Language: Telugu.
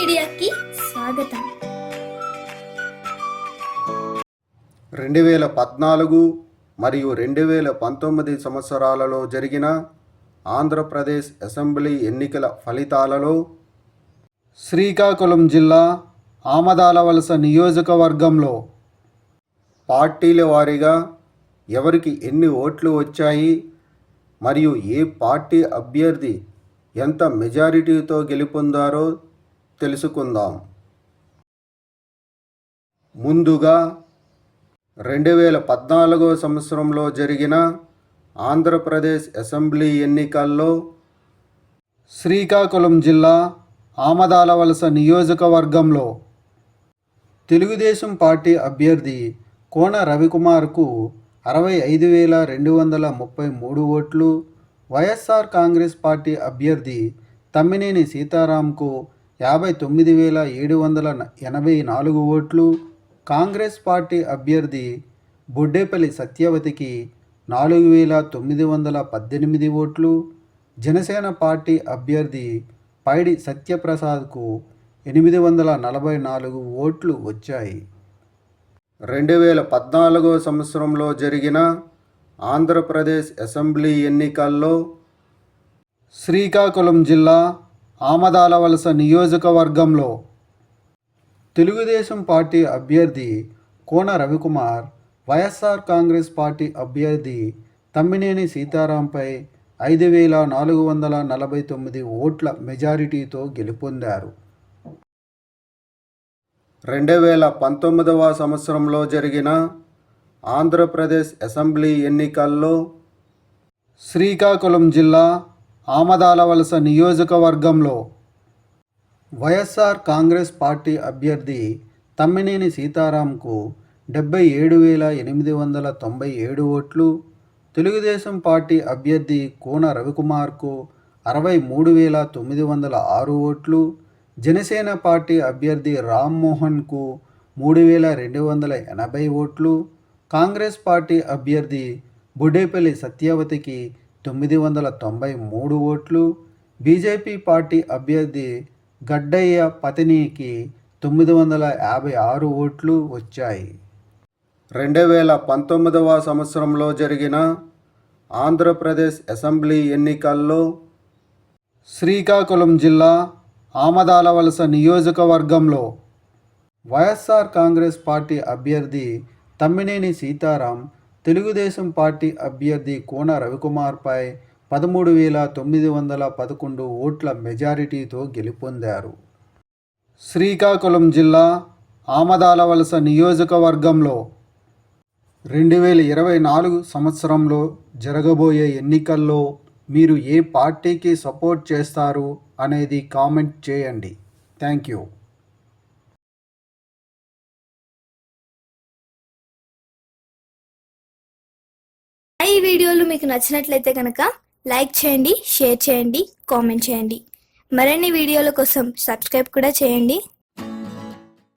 మీడియాకి స్వాగతం. 2014 మరియు 2019 సంవత్సరాలలో జరిగిన ఆంధ్రప్రదేశ్ అసెంబ్లీ ఎన్నికల ఫలితాలలో శ్రీకాకుళం జిల్లా ఆమదాలవలస నియోజకవర్గంలో పార్టీల వారీగా ఎవరికి ఎన్ని ఓట్లు వచ్చాయి మరియు ఏ పార్టీ అభ్యర్థి ఎంత మెజారిటీతో గెలుపొందారో తెలుసుకుందాం. ముందుగా 2014 సంవత్సరంలో జరిగిన ఆంధ్రప్రదేశ్ అసెంబ్లీ ఎన్నికల్లో శ్రీకాకుళం జిల్లా ఆమదాలవలస నియోజకవర్గంలో తెలుగుదేశం పార్టీ అభ్యర్థి కోన రవికుమార్కు 65,233 ఓట్లు, వైఎస్ఆర్ కాంగ్రెస్ పార్టీ అభ్యర్థి తమ్మినేని సీతారాంకు 59,784 ఓట్లు, కాంగ్రెస్ పార్టీ అభ్యర్థి బొడ్డేపల్లి సత్యవతికి 4,918 ఓట్లు, జనసేన పార్టీ అభ్యర్థి పైడి సత్యప్రసాద్కు 844 ఓట్లు వచ్చాయి. 2014 సంవత్సరంలో జరిగిన ఆంధ్రప్రదేశ్ అసెంబ్లీ ఎన్నికల్లో శ్రీకాకుళం జిల్లా ఆమదాలవలస నియోజకవర్గంలో తెలుగుదేశం పార్టీ అభ్యర్థి కోన రవికుమార్ వైఎస్ఆర్ కాంగ్రెస్ పార్టీ అభ్యర్థి తమ్మినేని సీతారాంపై 5,449 ఓట్ల మెజారిటీతో గెలుపొందారు. 2019 సంవత్సరంలో జరిగిన ఆంధ్రప్రదేశ్ అసెంబ్లీ ఎన్నికల్లో శ్రీకాకుళం జిల్లా ఆమదాలవలస నియోజకవర్గంలో వైఎస్ఆర్ కాంగ్రెస్ పార్టీ అభ్యర్థి తమ్మినేని సీతారాంకు 77,897 ఓట్లు, తెలుగుదేశం పార్టీ అభ్యర్థి కోన రవికుమార్కు 63,906 ఓట్లు, జనసేన పార్టీ అభ్యర్థి రామ్మోహన్కు 3,280 ఓట్లు, కాంగ్రెస్ పార్టీ అభ్యర్థి బొడ్డేపల్లి సత్యవతికి 993 ఓట్లు, బీజేపీ పార్టీ అభ్యర్థి గడ్డయ్య పతినికి 956 ఓట్లు వచ్చాయి. 2019 సంవత్సరంలో జరిగిన ఆంధ్రప్రదేశ్ అసెంబ్లీ ఎన్నికల్లో శ్రీకాకుళం జిల్లా ఆమదాలవలస నియోజకవర్గంలో వైఎస్ఆర్ కాంగ్రెస్ పార్టీ అభ్యర్థి తమ్మినేని సీతారాం తెలుగుదేశం పార్టీ అభ్యర్థి కోన రవికుమార్పై 13,911 ఓట్ల మెజారిటీతో గెలుపొందారు. శ్రీకాకుళం జిల్లా ఆమదాలవలస నియోజకవర్గంలో 2024 సంవత్సరంలో జరగబోయే ఎన్నికల్లో మీరు ఏ పార్టీకి సపోర్ట్ చేస్తారు అనేది కామెంట్ చేయండి. Thank you. ఈ వీడియోలు మీకు నచ్చినట్లయితే కనుక లైక్ చేయండి, షేర్ చేయండి, కామెంట్ చేయండి. మరిన్ని వీడియోల కోసం సబ్స్క్రైబ్ కూడా చేయండి.